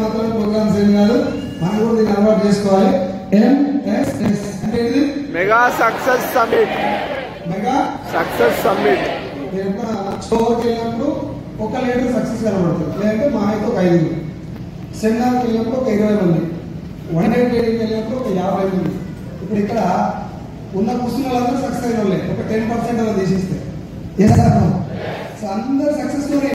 మాత్రం programme same కాదు, మనం కూడా దీన్ని అలవాటు చేసుకోవాలి. MSS అంటే ఇది mega success summit. Mega success summit. స్టోర్కి వెళ్ళినప్పుడు ఒక లీడర్ సక్సెస్ కనబడుతుంది, లేదంటే మా అయితే ఒక 5. సెమినార్కి వెళ్ళినప్పుడు ఒక 20 మంది, 1 డే ట్రైనింగ్కి వెళ్ళినప్పుడు ఒక 50 మంది. ఇప్పుడు ఇక్కడ ఉన్న కూర్చున్న వాళ్ళందరూ సక్సెస్ అయిన వాళ్ళే, ఒక 10% అలా తీసేస్తే సో అందరు సక్సెస్ స్టోరీ.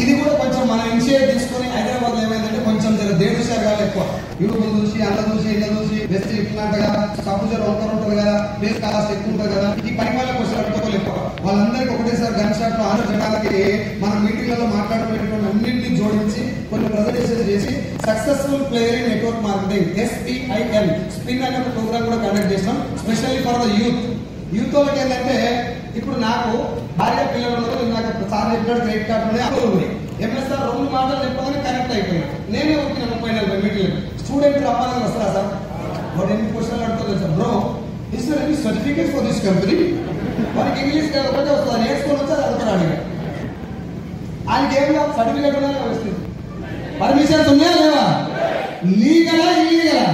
ఇది కూడా కొంచెం మనం ఇనిషియేట్ తీసుకొని హైదరాబాద్ లో ఏమైందంటే కొంచెం దేడు శాఖలు ఎక్కువ యూట్యూబ్ చూసి అంత చూసి ఇంత చూసి బెస్ట్ ఇట్లా సపోజర్ ఒకరు ఉంటుంది కదా, బేస్ కాస్ట్ ఎక్కువ ఉంటుంది కదా, ఈ పని వాళ్ళ క్వశ్చన్ అడుగుకోవాలి ఎక్కువ. వాళ్ళందరికీ ఒకటేసారి గన్ షాట్ లో ఆర్డర్ చేయడానికి మన మీటింగ్లలో మాట్లాడుకునేటువంటి అన్నింటినీ జోడించి కొన్ని ప్రజెంటేషన్ చేసి successful player in network marketing SPIN spin అనే ప్రోగ్రామ్ కూడా కండక్ట్ చేస్తాం, specially for the youth. Youth వాళ్ళకి ఏంటంటే ఇప్పుడు నాకు భార్య పిల్లలు ఉన్నారు, నాకు సార్ చెప్పినాడు క్రెడిట్ కార్డు ఉన్నాయి, అప్పుడు ఉన్నాయి. MSR 2 మాటలు చెప్పగానే కనెక్ట్ అయిపోయినా. నేనే వచ్చిన 30-40 మీటింగ్ స్టూడెంట్ రమ్మని వస్తారా సార్, వాడు ఎన్ని క్వశ్చన్లు అడుగుతుంది sir, bro is there any certificate for this company, వారికి ఇంగ్లీష్ ఒకటే వస్తుంది, నేర్చుకొని వచ్చి అది అడుగుతాడు. ఆయనకి ఏం కాదు, సర్టిఫికేట్ ఉన్నాయా వస్తుంది, పర్మిషన్స్ ఉన్నాయా లేవా, లీగలా ఇల్లీగలా,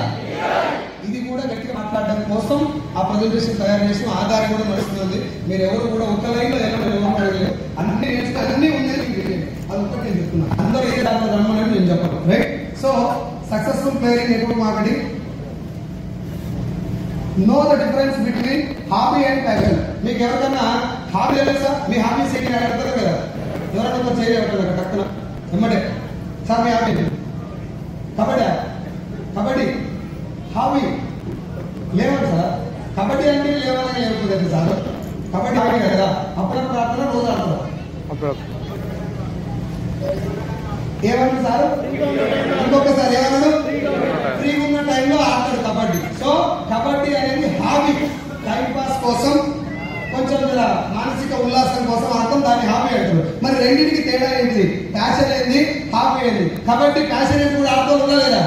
ఇది కూడా గట్టిగా మాట్లాడడం కోసం ఆ ప్రజెంటేషన్ తయారు చేసిన ఆధారం కూడా నడుస్తుంది. మీరు ఎవరు కూడా ఒక లైన్లో అడగలేదు, అన్ని నేర్చుకుని అన్ని ఉన్నాయి, అది ఒకటి నేను చెప్తున్నా. అందరూ ఏ దాంట్లో రమ్మని నేను చెప్పను, right? So successful player network marketing, know the difference between hobby and passion. మీకు ఎవరికైనా హాబీ లేదు సార్, మీ హాబీస్ ఏంటి అడుగుతారు కదా, ఎవరైనా చేయగలుగుతారు టక్కున ఎమ్మటే, సార్ మీ హాబీ కబడ్డీ హాబీ లేవండి సార్, కబడ్డీ అంటే లేవని లేకపోతే సార్, కబడ్డీ హాబీ కదా, అప్పుడప్పుడు ఆడుతున్నా రోజు ఆడుతున్నా, ఏమన్నా సార్ ఇంకొకసారి ఏమన్నాడు, ఫ్రీగా ఉన్న టైంలో ఆడతాడు కబడ్డీ. సో కబడ్డీ అనేది హాబీ, టైం పాస్ కోసం, కొంచెం మానసిక ఉల్లాసం కోసం ఆడతాం, దాన్ని హాబీ అంటారు. మరి రెండింటికి తేడా ఏంటి, ప్యాషన్ ఏంది, హాబీ ఏంది? కబడ్డీ ప్యాషన్ ఏంటి కూడా ఆడుతూ ఉందా లేదా,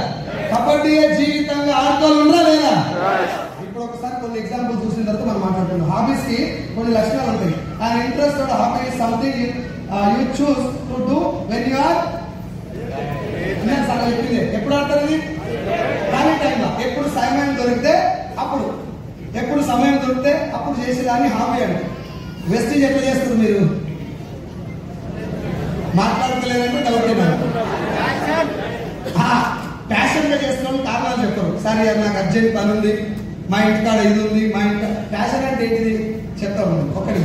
కబడ్డీ జీవితంగా ఆడుతూ ఉందా లేదా? ఇప్పుడు ఒకసారి కొన్ని ఎగ్జాంపుల్ చూసిన తర్వాత మనం మాట్లాడుతున్నాం. హాబీస్ కి కొన్ని లక్షణాలు ఉంటాయి. And interest hobby is something you choose to do when you are చెప్పింది. ఎప్పుడు ఆడతారు ఇది, ఖాళీ టైంలో, ఎప్పుడు సమయం దొరికితే అప్పుడు, ఎప్పుడు సమయం దొరికితే అప్పుడు చేసేదాన్ని హాబీ అంటే. వెస్టేజ్ ఎట్లా చేస్తారు మీరు, మాట్లాడతలేదంటే డౌట్. ప్యాషన్ గా చేస్తున్నాం కారణాలు చెప్తారు. సరే నాకు అర్జెంట్ పని ఉంది, మా ఇంటికాడ ఇది ఉంది, మా ఇంటి ప్యాషన్ అంటే ఏంటిది చెప్తా ఉంది. ఒకటి,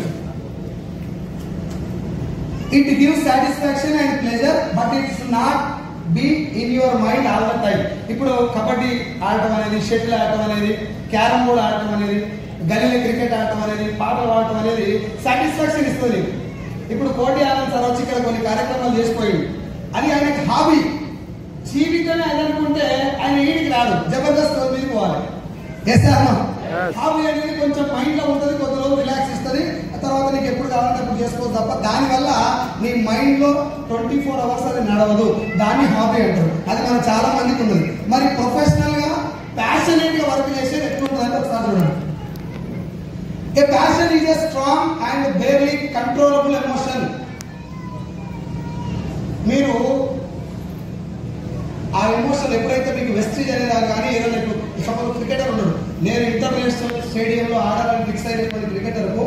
it gives satisfaction and pleasure but it's not be in your mind all the time. ఇప్పుడు కబడ్డీ ఆడటం అనేది, షటిల్ ఆడటం అనేది, క్యారమ్ బోర్డ్ ఆడటం అనేది, గల్లీలో క్రికెట్ ఆడటం అనేది, పాటలు ఆడటం అనేది సాటిస్ఫాక్షన్ ఇస్తుంది. ఇప్పుడు కోటి ఆనంద్ సార్ వచ్చి ఇక్కడ కొన్ని కార్యక్రమాలు చేసిపోయింది, అది ఆయనకి హాబీ. జీవితమే ఆయన అనుకుంటే ఆయన ఈడికి రాడు, జబర్దస్త్ మీద పోవాలి. హాబీ అనేది కొంచెం మైండ్ లో ఉంటుంది, కొద్ది రోజులు రిలాక్స్ ఇస్తుంది, తర్వాత నీకు ఎప్పుడు కావాలంటే అప్పుడు చేసుకోవచ్చు తప్ప దానివల్ల నీ మైండ్ లో 24 అవర్స్ అది నడవదు, దాన్ని హాబీ అంటారు. అది మన చాలా మందికి ఉన్నది. మరి ప్రొఫెషనల్ గా ప్యాషనేట్ గా వర్క్ చేసేది ఎట్లుంటుందంటే ఒకసారి చూడండి. ఏ passion is a strong and barely controllable emotion. మీరు ఆ ఎమోషన్ ఎప్పుడైతే మీకు వెస్టేజ్ అనేది కానీ ఏదైనా సపోజ్ క్రికెటర్ ఉన్నాడు, నేను ఇంటర్నేషనల్ స్టేడియంలో ఆడాలని ఫిక్స్ అయినటువంటి క్రికెటర్కు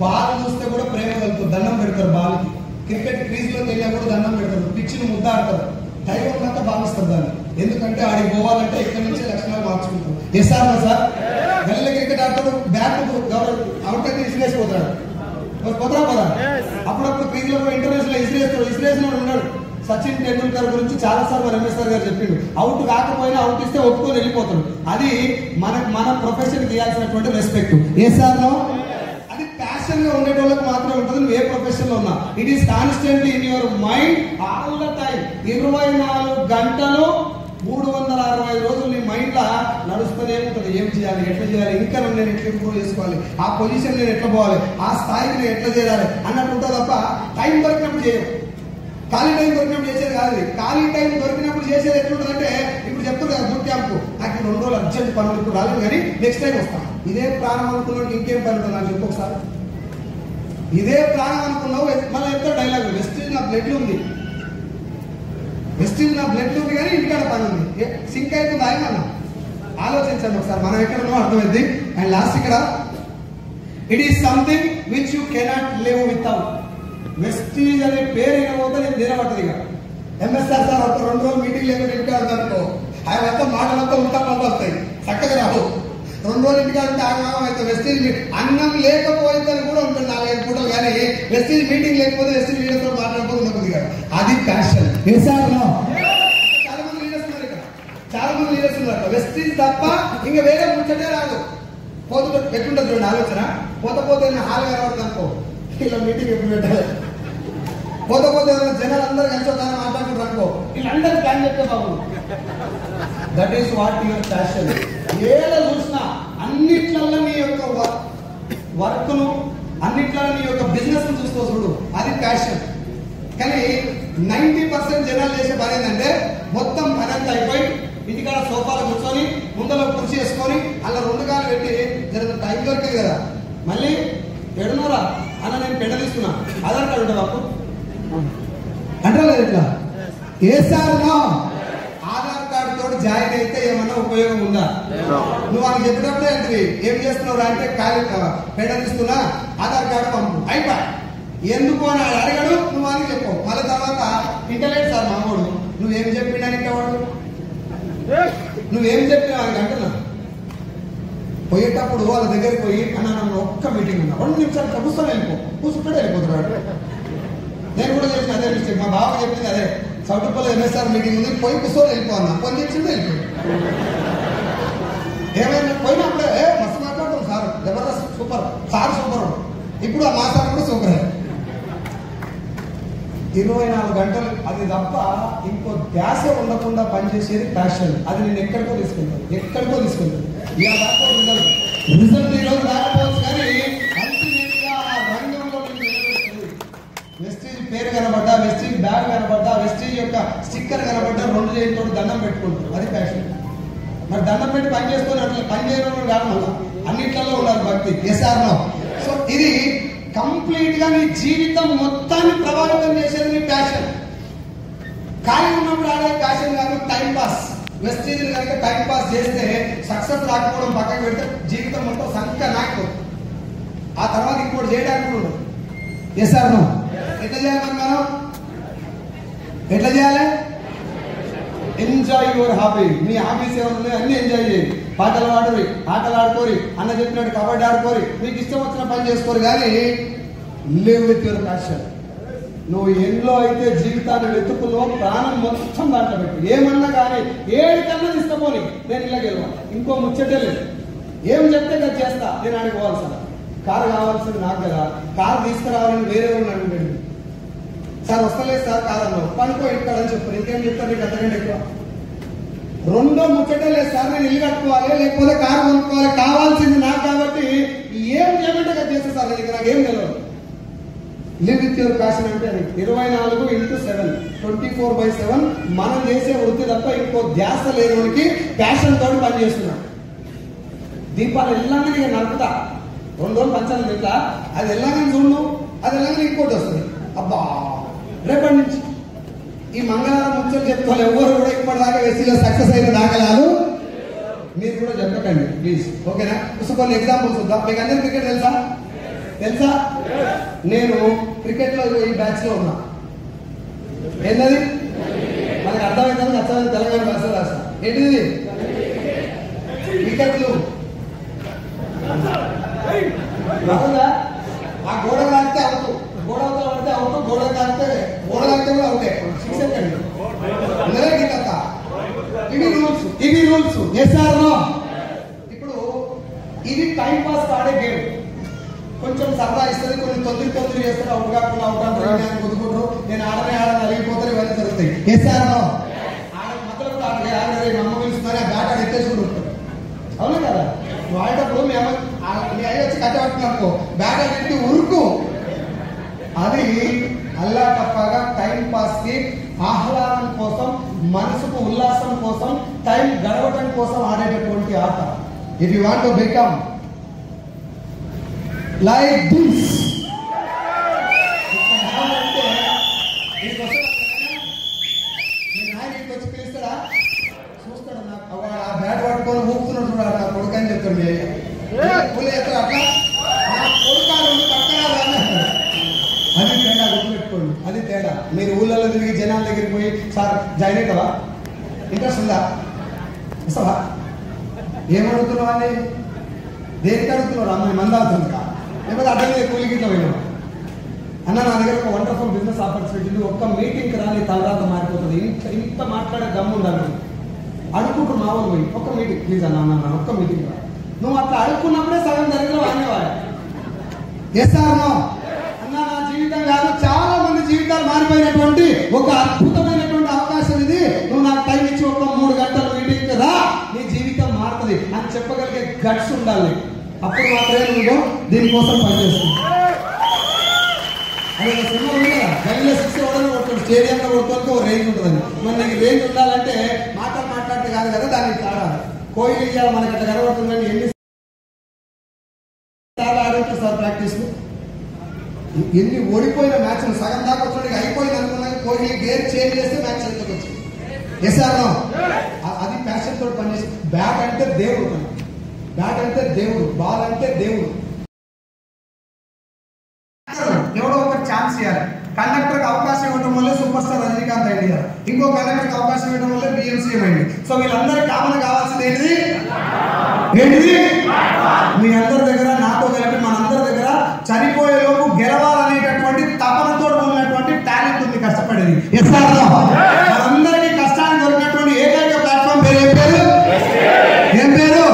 బాల్ చూస్తే కూడా ప్రేమ కలుగుతుంది, దండం పెడతారు బాల్కి. క్రికెట్ క్రీజ్ లోకి వెళ్ళినా కూడా దండం పెడతారు, పిచ్చిని ముద్దాడతారు, దైవం దాకా భావిస్తారు దాన్ని. ఎందుకంటే ఆడికి పోవాలంటే ఇక్కడి నుంచే లక్షణాలు మార్చుకుంటారు. ఎస్ఆర్ సార్ గల్లీ క్రికెట్ ఆడతాడు, బ్యాట్ అవుట్ అయితే ఇసిరేసిపోతాడు, పోదా అప్పుడప్పుడు క్రీజ్ లో ఇంటర్నేషనల్ ఇసిరేసినాడు ఉన్నాడు. సచిన్ టెండూల్కర్ గురించి చాలా సార్లు రమేశ్వర్ గారు చెప్పిండు, అవుట్ కాకపోయినా అవుట్ ఇస్తే ఒప్పుకొని వెళ్ళిపోతాడు. అది మన ప్రొఫెషన్ ఇవ్వాల్సినటువంటి రెస్పెక్ట్. ఏ సార్ అది ప్యాషన్ గా ఉండేటోళ్ళకి మాత్రమే ఉంటుంది, నువ్వు ఏ ప్రొఫెషన్ లో ఉన్నా. It is constantly in your mind all the time. 24 గంటలు 365 రోజులు నీ మైండ్ లా నడుస్తూనే ఉంటుంది. ఏం చేయాలి, ఎట్లా చేయాలి, ఇంకా నేను ఎట్లా ఇంప్రూవ్ చేసుకోవాలి, ఆ పొజిషన్ నేను ఎట్లా పోవాలి, ఆ స్థాయికి నేను ఎట్లా చేయాలి అన్నట్టు ఉంటుంది తప్ప టైం దొరికినప్పుడు చేయవు. ఖాళీ టైం దొరికినప్పుడు చేసేది కాదు. ఖాళీ టైం దొరికినప్పుడు చేసేది ఎట్లుంటుందంటే ఇప్పుడు చెప్తుంది కదా బూట్ క్యాంప్, నాకు 2 రోజులు అర్జెంట్ పనులు ఇప్పుడు రాలేదు కానీ నెక్స్ట్ టైం వస్తాను. ఇదే ప్రాణం అనుకున్నాడు ఇంకేం పని ఉంటుంది నాకు చెప్పు ఒకసారి. ఇదే ప్రాణం అనుకున్నావు మళ్ళీ ఎంతో డైలాగ్ వెస్టీజ్ నా బ్లడ్ ఉంది, వెస్టీజ్ నా బ్లడ్ ఉంది కానీ ఇంటికాడ పని ఉంది. సింక్ అవుతుంది ఆయన ఆలోచించండి ఒకసారి, మనం ఎక్కడనో అర్థమైంది. అండ్ లాస్ట్ ఇక్కడ it is something which you cannot live without. Vestige అనే పేరు అయినపోతే నేను తినబట్టదు. ఇక ఎంఎస్ఆర్ సార్ ఒక 2 రోజులు మీటింగ్ లేకుండా ఇంటికాడ అనుకో ఆయన అంతా మాటలంతా ఉంటా వస్తాయి, చక్కగా రావు. 2 రోజులు ఇంటికాడ ఉంటే ఆగమాగం అయితే వెస్టీజ్ అన్నం లేకపోతే కూడా ఉంటుంది 4-5 పూటలు. కానీ వెస్టీజ్ మీటింగ్ లేకపోతే వెస్టీజ్ లీడర్తో మాట్లాడుకోవడం ఉంటుంది కదా, అది ప్యాషన్. చాలా మంది లీడర్స్ ఉన్నారు ఇక్కడ, చాలా మంది లీడర్స్ ఉన్నారు. వెస్టీజ్ తప్ప ఇంకా వేరే ముచ్చటే రాదు. పోతు ఎట్లుంటుంది చూడండి ఆలోచన. పోతే హాల్ కనబడుతుంది అనుకో, ఇలా మీటింగ్ ఎప్పుడు పెట్టాలి. పోతే జనాలు అందరూ కలిసి ఒక మాట్లాడుకుంటారు అనుకో, వీళ్ళందరూ ప్లాన్ చెప్తే బాబు. That is what your passion. ఏదో చూసినా అన్నిట్లలో నీ యొక్క వర్క్ను, అన్నిట్లలో నీ యొక్క బిజినెస్ చూస్తూ చూడు, అది ప్యాషన్. కానీ 90% జనాలు చేసే పని ఏంటంటే మొత్తం పని అంతా అయిపోయి ఇంటికాడ సోఫాలో కూర్చొని ముందలో కుర్చీ వేసుకొని అలా 2 కాళ్ళు పెట్టి జరుగుతుంది. టైం దొరికింది కదా మళ్ళీ పెడునోరా అన్న నేను పెడలిస్తున్నా, ఆధార్ కార్డు ఉంటుంది అప్పుడు అంటారు ఇట్లా ఏసారులో ఆధార్ కార్డు తోటి జాయిన్ అయితే ఏమన్నా ఉపయోగం ఉందా? నువ్వు వాళ్ళకి చెప్పినప్పుడే ఏంటి ఏం చేస్తున్నావు అంటే పెడలిస్తున్నా ఆధార్ కార్డు పంపు అయిపోయి. ఎందుకు అని అడిగాడు, నువ్వు అని చెప్పావు. మళ్ళీ తర్వాత ఇంటర్నెట్ సార్ మామూడు నువ్వేం చెప్పిండానికి వాడు, నువ్వేం చెప్పినావు అంటున్నా. పోయేటప్పుడు వాళ్ళ దగ్గరికి పోయి అన్న నన్ను ఒక్క మీటింగ్ ఉన్నా 2 నిమిషాలు కూర్చొని వెళ్ళిపో, కూర్చుంటే వెళ్ళిపోతున్నాడు. నేను కూడా చేసిన అదే మిస్టేక్. మా బాబు చెప్పింది అదే, చౌటుపల్లి ఎంఎస్ఆర్ మీటింగ్ ఉంది పోయి కూర్చొని వెళ్ళిపో అన్న. కొన్ని నిమిషాలు వెళ్ళిపోయి ఏమైనా పోయినప్పుడే మస్తు మాట్లాడతాం sir, Jabardasth super sir super. ఇప్పుడు ఆ మా సార్ కూడా సూపర్. 24 గంటలు అది తప్ప ఇంకో ధ్యాస ఉండకుండా పనిచేసేది ప్యాషన్. అది నేను ఎక్కడికో తీసుకెళ్తాను. రిజల్ట్ ఈ రోజు రాకపోవచ్చు కానీ అల్టిమేట్ గా ఆ రంగంలో వెస్టీజ్ పేరు కనబడ్డా, వెస్టీజ్ బ్యాగ్ కనబడ్డా, వెస్టీజ్ యొక్క స్టిక్కర్ కనబడ్డా 2 చేతులతో దండం పెట్టుకుంటారు, అది ప్యాషన్. మరి దండం పెట్టి పని చేసుకొని అట్లా పని చేయడం కాదు, మళ్ళీ అన్నిట్లలో ఉండాలి భక్తి. ఎస్ఆర్నో. సో ఇది కంప్లీట్ గా నీ జీవితం మొత్తాన్ని ప్రభావితం చేసేది నీ ప్యాషన్. ఖాళీ ఉన్నప్పుడు ఆడే ప్యాషన్ కాదు, టైం పాస్. వెస్టీజ్ కనుక టైం పాస్ చేస్తే సక్సెస్ రాకపోవడం పక్కకు పెడితే జీవితం మొత్తం సంఖ్య నాకపోతుంది. ఆ తర్వాత ఇంకోటి చేయడానికి కూడా ఉండదు. ఎస్ఆర్నో. ఎట్లా చేయాలి మనం? ఎట్లా చేయాలి? Enjoy your hobby. Me hobbies ఏమైనా ఉన్నాయి అన్ని ఎంజాయ్ చేయండి. పాటలు పాడరు, ఆటలు ఆడుకోరి, అన్న చెప్పినట్టు కబడ్డీ ఆడుకోరి, మీకు ఇష్టం వచ్చిన పని చేసుకోరు. కానీ లివ్ విత్ యువర్ ప్యాషన్. నువ్వు ఎన్నో అయితే జీవితాన్ని వెతుకుల్లో ప్రాణం మొత్తం దాంట్లో పెట్టు. ఏమన్నా కానీ 7 కన్నా తీసుకపోని నేను ఇలా గెలవాలి, ఇంకో ముచ్చటే లేదు. ఏం చెప్తే నేను చేస్తా, నేను ఆడుకోవాల్సిన కారు కావాల్సింది నాకు కదా, కారు తీసుకురావాలని వేరే ఉన్నాడు. సార్ వస్తలేదు సార్ కాదన్నావు, పనుకో ఇంటికాడని చెప్పారు. ఇంకేం చెప్తారు నీకు అంతకంటే ఎక్కువ? 2 ముచ్చటే లేదు సార్, నేను ఇల్లు కట్టుకోవాలి లేకపోతే కారు కొనుక్కోవాలి, కావాల్సింది నాకు కాబట్టి ఏం చేయమంటే చేస్తా సార్, నాకు ఏం తెలియదు. లివ్ విత్ యువర్ ప్యాషన్ అంటే 24/7 24/7 మనం చేసే వృత్తి తప్ప ఇంకో ధ్యాస లేనికి ప్యాషన్ తోటి పని చేస్తున్నాం. దీపాలు వెళ్ళగానే ఇక నడుపుతా 2 రోజులు పంచాలి తింటా, అది వెళ్ళగానే చూడు, అది వెళ్ళగానే ఇంకోటి వస్తుంది. అబ్బా రేపటి నుంచి ఈ మంగళవారం ముచ్చలు చెప్తాను. ఎవరు కూడా ఇప్పటిదాకా వెస్టీలో సక్సెస్ అయిన దాఖలాలు మీరు కూడా చెప్పకండి ప్లీజ్, ఓకేనా? కొన్ని ఎగ్జాంపుల్స్ వద్దాం. మీకు అందరూ క్రికెట్ తెలుసా? నేను క్రికెట్ లో ఈ బ్యాచ్ లో ఉన్నా. ఏంటది మనకు అర్థమైందని నచ్చదని తెలంగాణ భాష రాష్ట్ర ఏంటిది వికెట్లు బాగుందా? ఆ గోడ కాడితే అవుతూ, గోడ అవతల పడితే అవుతూ, గోడ కాడితే కూడా అవుతే 6 సెకండ్. ఇవి రూల్స్. ఎస్ఆర్నో. ఇప్పుడు ఇది టైం పాస్ ఆడే గేమ్. కొంచెం సరదా ఇస్తుంది, కొన్ని తొందర చేస్తారు, అవుట్ కాకుండా అవుట్ కొద్దుకుంటారు. నేను ఆడనే అలిగిపోతారు, ఇవన్నీ జరుగుతాయి. ఎస్ఆర్నో. మధ్యలో కూడా ఆడే అమ్మ పిలుస్తున్నారు, ఆ బ్యాట్ ఆడ ఎత్తేసుకుంటూ ఉంటారు. అవునా కదా? నువ్వు ఆడేటప్పుడు మీ అయ్యి వచ్చి కట్టబట్టుకున్నానుకో బ్యాట్ ఆడి ఉరుకు, అది అల్లా తప్పగా టైం పాస్ కి, ఆహ్లాదం కోసం, మనసుకు ఉల్లాసం కోసం, టైం గడవటం కోసం ఆడేటటువంటి ఆట. If you want to become like this, వచ్చి పిలుస్తాడా, చూస్తాడు నాకు ఆ బ్యాట్ పట్టుకొని ఊపుతున్నాడు చూడాలి నా కొడుకు అని చెప్తాడు. అట్లా నా కొడుకు పక్కన అది తేడా, గుర్తుపెట్టుకోండి, అది తేడా. మీరు ఊళ్ళల్లో తిరిగి జనాల దగ్గరికి పోయి సార్ జాయిన్ అవుతావా, ఇంట్రెస్ట్ ఉందా, వస్తావా, ఏమడుగుతున్నావు అని దేనికి అడుగుతున్నాడు? అమ్మాయి మంద అవుతుందిగా, లేకపోతే అడ్డంగా కూలికి ఇట్లా పోయినావు అన్న, నా దగ్గర ఒక వండర్ఫుల్ బిజినెస్ ఆపర్చునిటీ, ఒక్క మీటింగ్కి రాని తర్వాత మారిపోతుంది. ఇంత మాట్లాడే దమ్ము ఉండాలి. అడుగుకుంటూ మా వాళ్ళు పోయి ఒక్క మీటింగ్ ప్లీజ్ అన్న ఒక్క మీటింగ్ రా. నువ్వు అట్లా అడుక్కున్నప్పుడే సగం దరిద్రం అనేవాడు. ఎస్ ఆర్ నో అన్న, నా జీవితం కాదు, చాలా మంది జీవితాలు మారిపోయినటువంటి ఒక అద్భుతమైనటువంటి అవకాశం ఇది. నువ్వు నాకు టైం ఇచ్చి ఒక 3 గంటలు మీటింగ్ రా, నీ జీవితం మారుతుంది అని చెప్పగలిగే గట్స్ ఉండాలి. అప్పుడు మాత్రమే నువ్వు దీనికోసం పనిచేస్తుంది. అదే సినిమా ఉంది కదా, గల్లీలో 6 ఎవడో కొడుతుంది, స్టేడియంలో కొడుతుంటే ఒక రేంజ్ ఉంటుందని. మరి నీకు రేంజ్ ఉండాలంటే మాట్లాడితే కాదు కదా, దాన్ని ఆడాలి. కోయిలు ఇవ్వాలి మనకి అట్లా కనబడుతుందని ఎన్ని సార్లు ఆడుతుంది సార్ ప్రాక్టీస్. ఎన్ని ఓడిపోయిన మ్యాచ్లు సగం దాకా వచ్చి అయిపోయింది అనుకున్నాక కోహ్లీ గేర్ చేంజ్ చేస్తే మ్యాచ్ చేతికి వచ్చింది. Yes or no? అది ప్యాషన్ తోటి పనిచేసి. బ్యాట్ అంటే దేవుడు, బ్యాట్ అంటే దేవుడు, బాల్ అంటే దేవుడు. ఎవడో ఒక ఛాన్స్ ఇవ్వాలి. కండక్టర్కి అవకాశం ఇవ్వడం వల్ల సూపర్ స్టార్ రజనీకాంత్ అయింది, ఇంకో కండక్టర్కి అవకాశం ఇవ్వడం వల్ల బిఎంసీఎం అయింది. సో వీళ్ళందరికీ కామన్ కావాల్సింది ఏంటిది? మీ అందరి దగ్గర, నాతో కలిపి మనందరి దగ్గర చనిపోయేలోపు గెలవాలనేటటువంటి తపనతో ఉన్నటువంటి టాలెంట్ ఉంది, కష్టపడేది. మనందరికీ కష్టానికి దొరికినటువంటి ఏకైక ప్లాట్ఫామ్ పేరు ఏం పేరు? ఏం పేరు?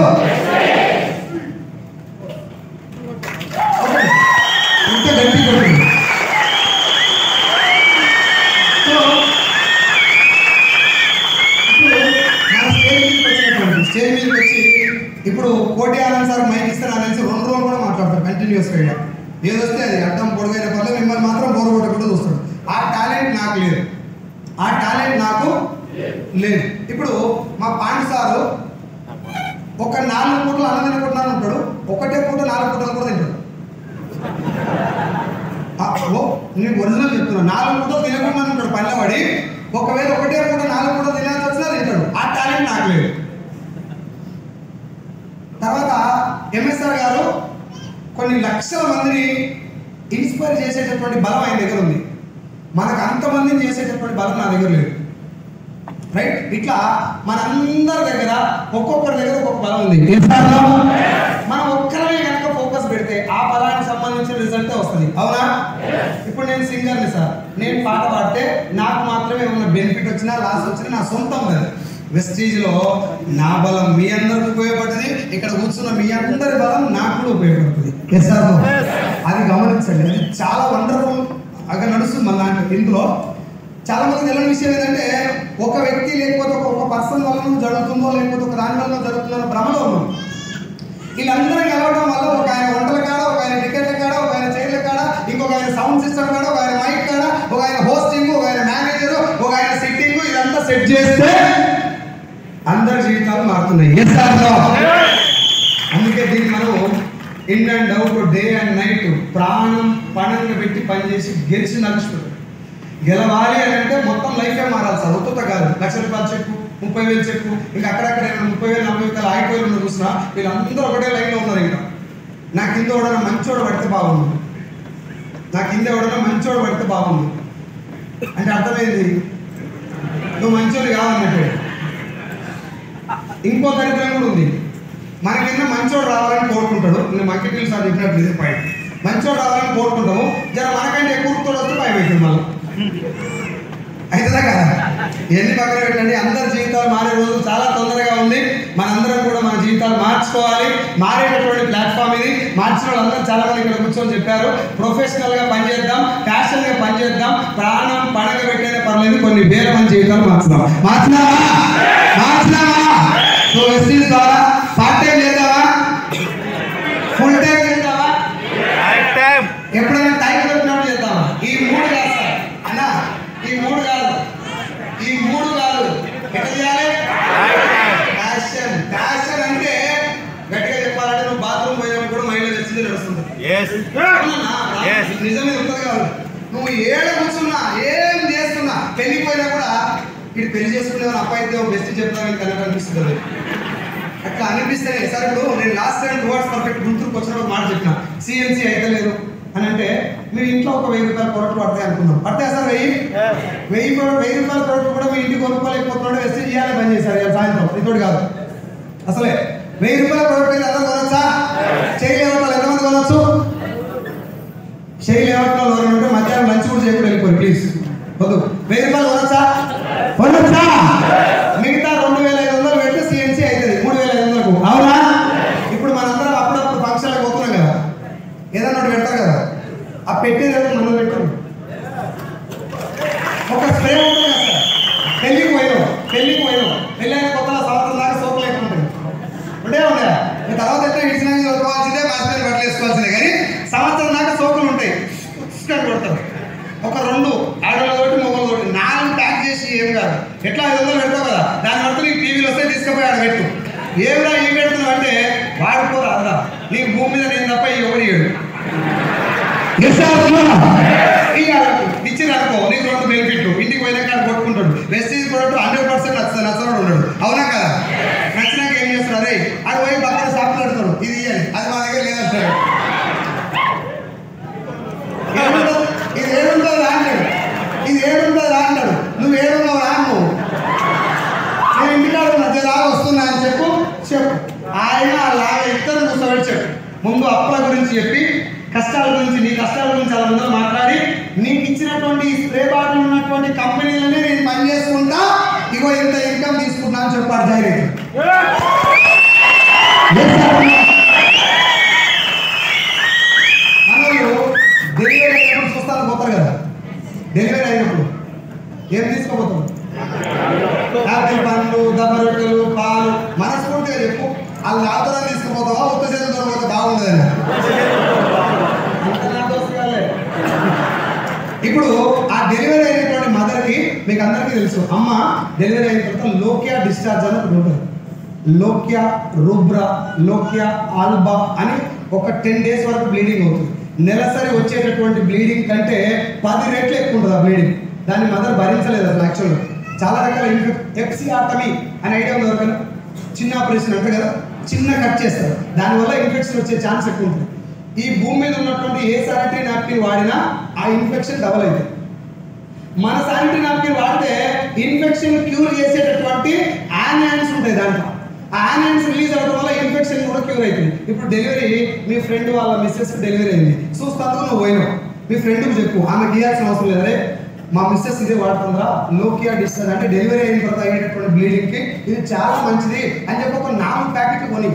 ఇంకా గట్టి కొడుతుంది. స్టేజ్ మీదకి వచ్చి ఇప్పుడు కోటి ఆనంద్ సార్ మైక్ ఇస్తే నాకు తెలిసి 2 రోజులు కూడా మాట్లాడతారు కంటిన్యూస్గా. ఏదొస్తే అది అడ్డం పొడుగైన పనులు మిమ్మల్ని మాత్రం బోరు కొట్టకుండా చూస్తాడు. ఆ టాలెంట్ నాకు లేదు, ఆ టాలెంట్ నాకు లేదు. ఇప్పుడు మా పాండు సారు ఒక 4 పూటలు అన్నం తినకుంటున్నాను ఉంటాడు, ఒకటే పూట 4 పూటలు కూడా తింటాడు. నేను ఒరిజినల్ చెప్తున్నాను, 4 పూటలు తినకుండానే ఉంటాడు పనిలో. ఒకవేళ ఒకటే పూట 4 పూటలు తినాల్సి వచ్చినా తింటాడు. ఆ టాలెంట్ నాకు లేదు. తర్వాత ఎంఎస్ఆర్ గారు కొన్ని లక్షల మందిని ఇన్స్పైర్ చేసేటటువంటి బలం ఆయన దగ్గర ఉంది. మనకు అంతమందిని చేసేటటువంటి బలం నా దగ్గర లేదు. రైట్? ఇట్లా మనందరి దగ్గర ఒక్కొక్కరి దగ్గర ఒక్కొక్క బలం ఉంది. మనం ఒక్కరమే కనుక ఫోకస్ పెడితే ఆ బలానికి సంబంధించిన రిజల్టే వస్తుంది. అవునా? ఇప్పుడు నేను సింగర్ని సార్, నేను పాట పాడితే నాకు మాత్రమే ఏమైనా బెనిఫిట్ వచ్చినా లాస్ వచ్చినా నా సొంతం కదా. వెస్టీజ్లో నా బలం మీ అందరికి ఉపయోగపడుతుంది, ఇక్కడ కూర్చున్న మీ అందరి బలం నాకు కూడా ఉపయోగపడుతుంది. అది గమనించండి, అది చాలా వండర్ఫుల్ అక్కడ నడుస్తుంది. మన ఇందులో చాలా మంది తెలియని విషయం ఏంటంటే, ఒక వ్యక్తి లేకపోతే ఒక పర్సన్ వల్ల జరుగుతుందో లేకపోతే ఒక దాని వల్ల జరుగుతుందో భ్రమలో ఉన్నాం. వీళ్ళందరూ కలవడం వల్ల ఒక ఆయన వంటల కాడ, ఒక ఆయన టికెట్ల కాడ, ఒక ఆయన చైర్ల కాడ, ఇంకొక ఆయన సౌండ్ సిస్టమ్ కాడ, ఒక ఆయన మైక్ కాడ, ఒక ఆయన హోస్టింగ్, ఒక ఆయన మేనేజర్, ఒక ఆయన సిట్టింగ్, ఇదంతా సెట్ చేస్తే అందరి జీవితాలు మారుతున్నాయి. అందుకే దీన్ని మనం in and out, day and night ప్రాణం పణంగా పెట్టి పనిచేసి గెలిచి నడుస్తుంది. గెలవాలి అని అంటే మొత్తం లైఫే మారాలి సార్, ఒత్తుత కాదు. 1,00,000 రూపాయలు చెక్కు, 30,000 చెక్కు, ఇంకా అక్కడక్కడ 30,000, 40,000 ఆగిపోయిన చూసినా వీళ్ళందరూ ఒకటే లైన్లో ఉన్నారు. ఇంకా నా కింద ఎవడన్నా మంచోడు పడితే బాగుంది, నా కింద ఎవడన్నా మంచోడు పడితే బాగుంది అంటే అర్థమైంది, నువ్వు మంచోడు కావాలన్నట్టు. ఇంకో దరిద్రం కూడా ఉంది, మన కింద మంచోడు రావాలని కోరుకుంటాడు. నేను మార్కెటింగ్ సార్ చెప్పినట్టు ఇది పాయింట్, మంచోడు రావాలని కోరుకుంటాము. జర మనకంటే ఎక్కువ తోడు వస్తే భయం అవుతుంది మళ్ళీ. అవుతుందా కదా? ఎన్ని పక్కన పెట్టండి, అందరి జీవితాలు మారే రోజు చాలా తొందరగా ఉంది. మనందరం కూడా మన జీవితాలు మార్చుకోవాలి. మారేటటువంటి ప్లాట్ఫామ్ ఇది. మార్చిన వాళ్ళందరూ చాలా మంది ఇక్కడ కూర్చొని చెప్పారు, ప్రొఫెషనల్గా పనిచేద్దాం, ప్యాషన్గా పనిచేద్దాం, ప్రాణం పడగ పెట్టేనే పర్లేదు, కొన్ని వేల మంది జీవితాలు మార్చుదాం. మార్చినావా? సో వెస్టీజ్ ద్వారా పార్ట్ టైం చేద్దావా, ఫుల్ టైం చేద్దావా, ఎప్పుడైనా టైం దొరికినప్పుడు చేద్దామా? ఈ 3 కాదు సార్, ఈ 3 కాదు ఎట్లా చేయాలి? ప్యాషన్. ప్యాషన్ అంటే గట్టిగా చెప్పాలంటే నువ్వు బాత్రూమ్ పోయినప్పుడు కూడా మైండ్లో తెచ్చింది నడుస్తుంది. నిజమే ఉంటుంది కాదు. నువ్వు ఏడ కూర్చున్నా ఏం చేస్తున్నా పెళ్లికి పోయినా కూడా ఇటు పెళ్లి చేసుకునే అబ్బాయి అయితే బెస్ట్ చెప్తానని కనుక అనిపిస్తుంది. అట్లా అనిపిస్తే సార్ ఇప్పుడు నేను లాస్ట్ టైం టువర్డ్స్ పర్ఫెక్ట్ గుంటూరుకు వచ్చినప్పుడు మాట చెప్పిన సిఎన్సీ అయితే లేదు అని అంటే మీరు ఇంట్లో ఒక 1000 రూపాయల ప్రోడక్ట్ పడతాయి అనుకున్నాం. పడతాయి సార్ 1000 రూపాయల ప్రోడక్ట్ కూడా మీ ఇంటికి కొనుక్కోలేకపోతున్నాడు. వెస్టేజ్ చేయాలి బంద్ చేశారు ఇవాళ సాయంత్రం. ఇంకోటి కాదు అసలే 1000 రూపాయల ప్రోడక్ట్ అయితే అందరూ కొనొచ్చా? చేయలేవటాలు ఎంతమంది కొనొచ్చు? చేయలేవట్లో ఎవరు ఉంటే మధ్యాహ్నం లంచ్ కూడా చేయకుండా వెళ్ళిపోయి ప్లీజ్ వద్దు. 1000 రూపాయలు కొనొచ్చా? కొనొచ్చా? మిగతా 2500 పెడితే సిఎన్సీ అవుతుంది 3500కు. అవునా? ఇప్పుడు మనందరం అప్పుడప్పుడు ఫంక్షన్లకు పోతున్నాం కదా, ఏదన్నా ఒకటి పెడతారు కదా, ఆ పెట్టేది మనం పెట్టాం. ఒక స్ప్రే ఉంటుంది కదా సార్, పెళ్ళికి పోయినాం పెళ్ళైన కొత్తలో సంవత్సరం దాకా సోపు లేకుంటుంది ఉండే తర్వాత ఎట్లా ఇడిచినా చదువుకోవాల్సిందే, మాస్టర్ బట్టలు వేసుకోవాల్సిందే. కానీ సంవత్సరం దాకా సోపులు ఉంటాయి కొడతారు. ఒక 2 ఆడోళ్ళతోటి మొగలతోటి 4 ప్యాక్ చేసి ఏం కాదు ఎట్లా 500 పెడతావు కదా, దాని వరకు నీకు టీవీలో వస్తే తీసుకుపోయి ఆడ పెట్టు. ఏమిరా ఈ పెడుతున్నావు అంటే వాడుకోరా అదా నీకు భూమి మీద నేను తప్ప ఈ ఒకటి ఏడు ఇచ్చిన అనుకో నీకు 2 బెనిఫిట్లు. ఇంటికి పోయినాక కొట్టుకుంటాడు. వెస్టేజ్ ప్రోడక్ట్ 100% నచ్చడు ఉండడు. అవునా కదా? నచ్చినాక ఏం చేస్తాడు? అరే అది పోయి పక్కన షాప్లో పెడతాడు, ఇది ఇవ్వాలి, అది మా దగ్గర లేదంటాడు. ఇది ఏడుంటుందో రాంటాడు, ఇది ఏడుంటుందో రాంటాడు. నువ్వు ఏడున్నావు రా, నువ్వు నేను ఇంటికాడ మధ్య రాగా వస్తున్నా అని చెప్పు. ఆయన లాగా ఇద్దరు కూర్చోబెట్టాడు. ముందు అప్పుల గురించి చెప్పి కష్టాల గురించి, నీ కష్టాల గురించి అలా ముందు మాట్లాడి నీకు ఇచ్చినటువంటి స్ప్రే బాటిల్ ఉన్నటువంటి కంపెనీలనే నేను పని చేసుకుంటా, ఇగో ఇంత ఇన్కమ్ తీసుకుంటా అని చెప్పాడు ధైర్యం. మనలు డెలివరీ అయినప్పుడు చూస్తాను పోతారు కదా, డెలివరీ అయినప్పుడు ఏం తీసుకోపోతాం? యాపిల్ పండ్లు, దబ్బ రొట్టెలు, పాలు. మనస్ఫూర్తిగా చెప్పు, వాళ్ళు ఆతరా తీసుకుపోతావా ఉత్త చేతులతో పోతే బాగుండదని. ఇప్పుడు ఆ డెలివరీ అయినటువంటి మదర్కి మీకు అందరికీ తెలుసు, అమ్మ డెలివరీ అయిన తర్వాత లోకియా డిశ్చార్జ్ అని ఒకటి ఉంటుంది. లోకియా రూబ్రా, లోకియా ఆల్బా అని ఒక 10 days వరకు బ్లీడింగ్ అవుతుంది. నెలసరి వచ్చేటటువంటి బ్లీడింగ్ కంటే 10 రెట్లు ఎక్కువ ఉంటుంది ఆ బ్లీడింగ్. దాన్ని మదర్ భరించలేదు అసలు. యాక్చువల్గా చాలా రకాల ఎప్సిఆటమీ అనే ఐడియా ఉంది ఎవరికైనా? చిన్న ఆపరేషన్ అంటే కదా, చిన్న కట్ చేస్తారు, దానివల్ల ఇన్ఫెక్షన్ వచ్చే ఛాన్స్ ఎక్కువ ఉంటుంది. ఈ భూమి మీద ఉన్నటువంటి ఏ శానిటరీ నాప్కిన్ వాడినా ఆ ఇన్ఫెక్షన్ డబల్ అవుతుంది. మన శానిటరీ నాప్కిన్ వాడితే ఇన్ఫెక్షన్ క్యూర్ చేసేటటువంటి యానాన్స్ ఉంటాయి దాంట్లో. ఆ యానాన్స్ రిలీజ్ అవ్వడం వల్ల ఇన్ఫెక్షన్ కూడా క్యూర్ అవుతుంది. ఇప్పుడు డెలివరీ మీ ఫ్రెండ్ వాళ్ళ మిస్సెస్ డెలివరీ అయింది, చూస్తాను నువ్వు పోయినావు, మీ ఫ్రెండ్కి చెప్పు, ఆమె గీయాల్సిన అవసరం లేదు, అరే మా మిస్సెస్ ఇదే వాడుతుందా లోకియా డిశ్చార్జ్ అంటే డెలివరీ అయిన తర్వాత అయ్యేటటువంటి బ్లీడింగ్కి ఇది చాలా మంచిది అని చెప్పి ఒక 4 ప్యాకెట్లు కొని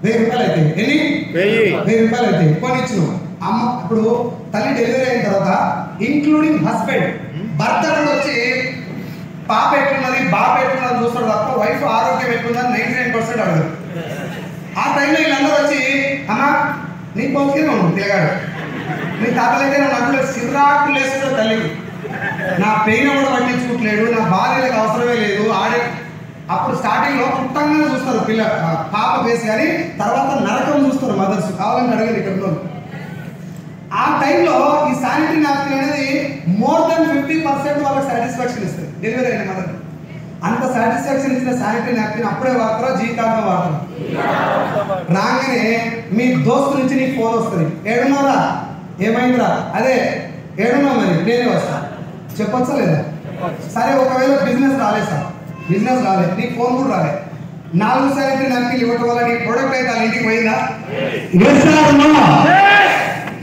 1000 రూపాయలు అయితే ఎన్ని 1000 రూపాయలు అయితే కొని ఇచ్చినావు. అమ్మ ఇప్పుడు తల్లి డెలివరీ అయిన తర్వాత ఇంక్లూడింగ్ హస్బెండ్ భర్త కూడా వచ్చి పాప ఎట్లున్నది బాబు ఎట్లున్నది చూస్తాడు తప్ప వైఫ్ ఆరోగ్యం ఎట్లున్నది 99% అడగదు. ఆ టైంలో వీళ్ళందరూ వచ్చి అమ్మ నీ బతికే ఉన్నావు తిరగాడు, నీ తాతలైతే నా నటులు సిర్రాకు లేస్తాడు తల్లికి, నా పెయిన్ కూడా పట్టించుకోవట్లేడు, నా భార్యలకు అవసరమే లేదు ఆడే. అప్పుడు స్టార్టింగ్లో పుట్టంగానే చూస్తారు పిల్ల పాప ఫేస్, కానీ తర్వాత నరకం చూస్తారు మదర్స్. కావాలని అడగదు ఇక్కడ. ఆ టైంలో ఈ శానిటరీ నాప్కిన్ అనేది మోర్ దెన్ 50% వాళ్ళకి సాటిస్ఫాక్షన్ ఇస్తుంది డెలివరీ అయిన మదర్. అంత సాటిస్ఫాక్షన్ ఇచ్చిన శానిటరీ నాప్కిన్ అప్పుడే వాడతారా జీవితాంతం వాడతారు. రాగానే మీ దోస్తు నుంచి నీకు ఫోన్ వస్తుంది, ఏడున్నారా ఏమైందిరా, అదే ఏడున్నావు మరి నేనే వస్తా, చెప్పొచ్చా లేదా? సరే ఒకవేళ బిజినెస్ రాలేదు సార్, బిజినెస్ రాలేదు, నీకు ఫోన్ కూడా రాలేదు, 4 శానిటరీ నాప్కిన్లు ఇవ్వటం వల్ల నీ ప్రొడక్ట్ అయితే వాళ్ళ ఇంటికి పోయిందా?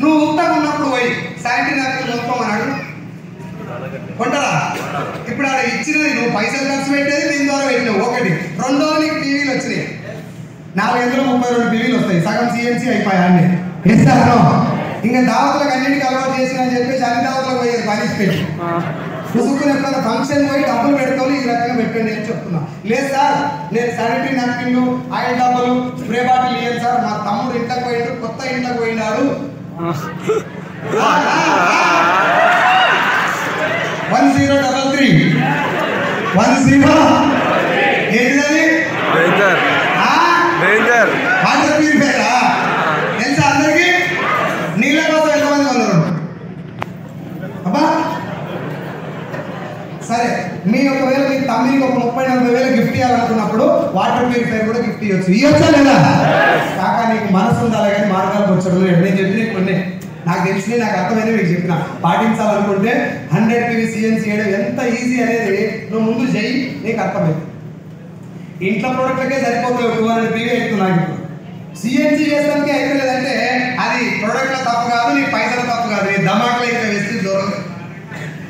నువ్వు ఉత్తగా ఉన్నప్పుడు పోయి శానిటరీ నాప్కిన్ కొనుక్కోమన్నాడు కొంటారా? ఇప్పుడు ఆడ ఇచ్చినది నువ్వు పైసలు ఖర్చు పెట్టేది దీని ద్వారా పెట్టినావు ఒకటి. రెండోది నీకు టీవీలు వచ్చినాయి, 432 టీవీలు వస్తాయి, సగం సిఎన్సీ అయిపోయాయి. ఇస్తాను ఇంకా దావతులకు అన్నింటికి అలవాటు చేసిన అని చెప్పేసి అన్ని దావతులకు పోయేది పనిష్ పెట్టి పుసుకుని ఎప్పుడైనా ఫంక్షన్ పోయి డబ్బులు పెట్టుకోవాలి ఈ రకంగా పెట్టండి అని చెప్తున్నా. లేదు సార్ నేను శానిటరీ నాప్కిన్లు ఆయిల్ డబ్బులు స్ప్రే బాటిల్ ఇవ్వను సార్, మా తమ్ముడు ఇంట్లోకి పోయిండు, కొత్త ఇంట్లోకి పోయినాడు, 1033 10 ఏంటిది డేంజర్ డేంజర్ వాటర్ ప్యూరిఫైరా తెలుసా అందరికి? నీళ్ళ కోసం ఎంతమంది ఉన్నారు? అబ్బా సరే, మీ ఒకవేళ మీ తమ్మికి ఒక 30-40 గిఫ్ట్ ఇవ్వాలనుకున్నప్పుడు వాటర్ ప్యూరిఫైర్ కూడా గిఫ్ట్ ఇవ్వచ్చా లేదా? కాకా నీకు మనసు ఉండాలి కానీ మార్గాలకు వచ్చడం లేదు. నేను చెప్పిన కొన్ని నాకు తెలిసి నాకు అర్థమైంది మీకు చెప్పిన పాటించాలనుకుంటే 100 PV CNC చేయడం ఎంత ఈజీ అనేది నువ్వు ముందు చెయ్యి, నీకు అర్థమైంది. ఇంట్లో ప్రోడక్ట్లకే సరిపోతుంది 200 PV అవుతుంది. నాకు ఇప్పుడు CNC చేస్తానికి అయితే లేదంటే అది ప్రోడక్ట్ల తప్పు కాదు, నీ పైసల తప్పు కాదు, నీ దమాకులో ఇంకా వేస్తే దొరకదు.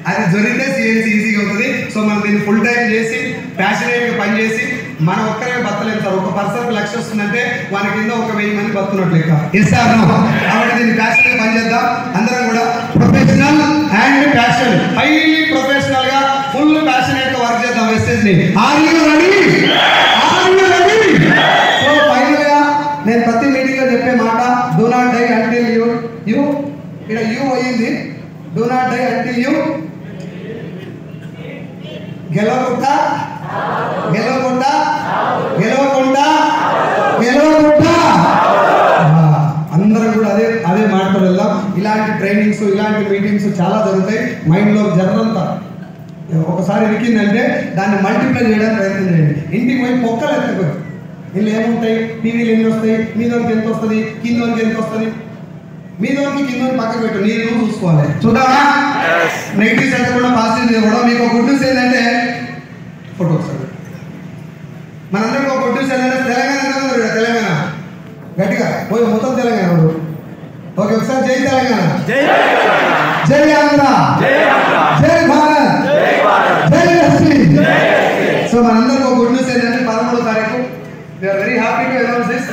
అది జరిగితే CNC ఈజీగా అవుతుంది. సో మనం దీన్ని ఫుల్ టైం చేసి ప్యాషనేట్గా పనిచేసి మనం ఒక్కరే బతలేము సార్. ఒక పర్సన్కి 1,00,000 వస్తుందంటే వారి కింద 1,000 మంది బతుకున్నట్లు లెక్క. కాబట్టి దీన్ని ప్యాషన్గా పనిచేద్దాం అందరం కూడా. Professional and passion, highly professional గా ఫుల్ ప్యాషనేట్ గా వర్క్ చేద్దాం. మెసేజ్ ని are you ready? So final గా నేను ప్రతి మీటింగ్ లో చెప్పే మాట, do not die until you ఇక్కడ యూ అయ్యింది. Do not die until you గెలవకుండా గెలవకుండా గెలవకుండా గెలవకుండా అందరం కూడా అదే మాటలు వెళ్దాం. ఇలాంటి ట్రైనింగ్స్ ఇలాంటి మీటింగ్స్ చాలా జరుగుతాయి. మైండ్లో జర్రంతా ఒకసారి ఎరికిందంటే దాన్ని మల్టిప్లై చేయడానికి ప్రయత్నం చేయండి. ఇంటికి పోయి పొక్కలు ఎత్తుకోరు. వీళ్ళు ఏముంటాయి, టీవీలు ఎన్ని వస్తాయి, మీదోనికి ఎంత వస్తుంది, కిందోనికి ఎంత వస్తుంది, మీదోనికి కిందోని పక్కకు పెట్టు, నీరు చూసుకోవాలి. చూద్దామా? నెగిటివ్స్ ఎత్తకుండా పాజిటివ్ కూడా. మీకు ఒక గుడ్ న్యూస్ ఏంటంటే ఫోటో వస్తుంది. మనందరికీ ఒక గుడ్ న్యూస్ ఏంటంటే తెలంగాణ ఎంత తెలంగాణ గట్టిగా పోయి మొత్తం తెలంగాణ. ఓకే ఒకసారి జై తెలంగాణ, జై ఆంధ్ర, జై భారత్, జై లక్ష్మి. సో మనందరికీ ఒక గుడ్ న్యూస్ ఏంటంటే 13వ తారీఖు we are very happy to announce this.